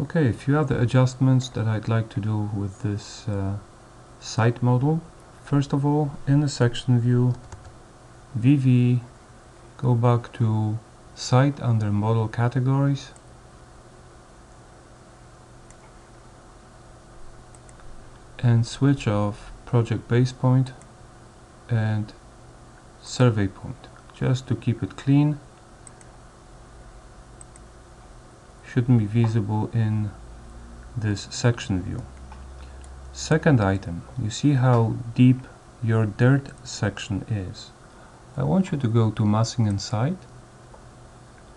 Okay, a few other adjustments that I'd like to do with this site model. First of all, in the section view, VV, go back to Site under Model Categories, and switch off Project Base Point and Survey Point, just to keep it clean. Shouldn't be visible in this section view. Second item, you see how deep your dirt section is. I want you to go to Massing and Site,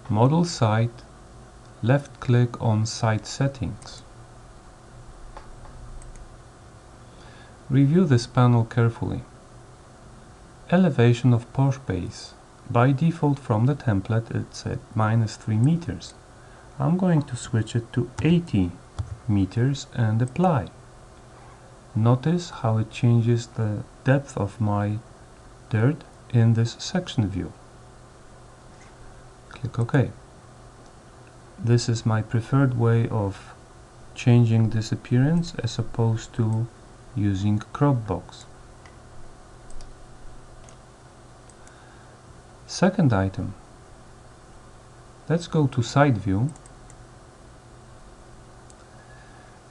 Model Site, left click on Site Settings. Review this panel carefully. Elevation of Posh Base. By default from the template it's at -3 meters. I'm going to switch it to 80 meters and apply. Notice how it changes the depth of my dirt in this section view. Click OK. This is my preferred way of changing this appearance as opposed to using crop box. Second item. Let's go to side view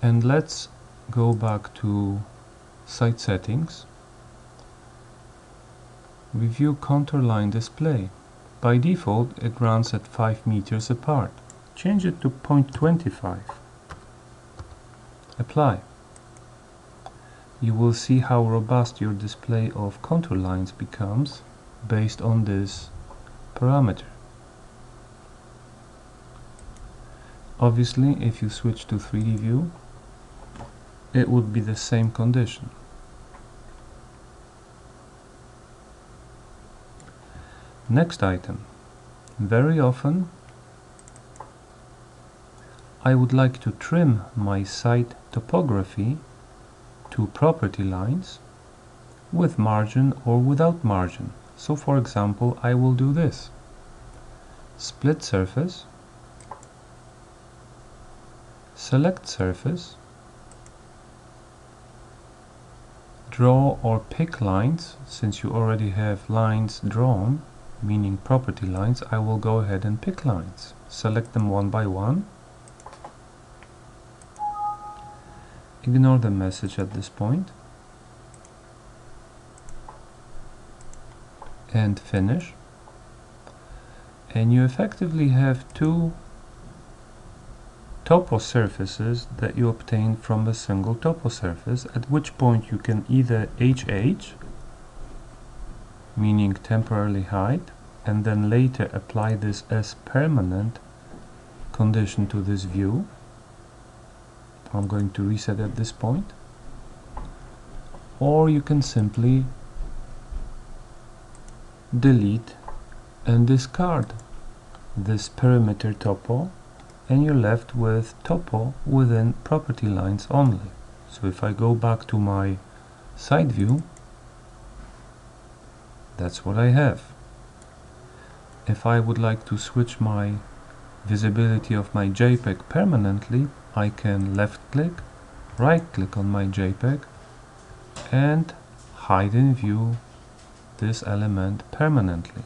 and let's go back to site settings. Review contour line display. By default it runs at 5 meters apart. Change it to 0.25. Apply. You will see how robust your display of contour lines becomes based on this parameter. Obviously, if you switch to 3D view, it would be the same condition. Next item. Very often I would like to trim my site topography to property lines with margin or without margin. So for example, I will do this. Split surface, select surface, draw or pick lines. Since you already have lines drawn, meaning property lines, I will go ahead and pick lines. Select them one by one. Ignore the message at this point. And finish. And you effectively have two topo surfaces that you obtain from a single topo surface, at which point you can either HH, meaning temporarily hide, and then later apply this as permanent condition to this view. I'm going to reset at this point. Or you can simply delete and discard this perimeter topo, and you're left with topo within property lines only. So if I go back to my side view, that's what I have. If I would like to switch my visibility of my JPEG permanently, I can left click, right click on my JPEG and hide in view this element permanently.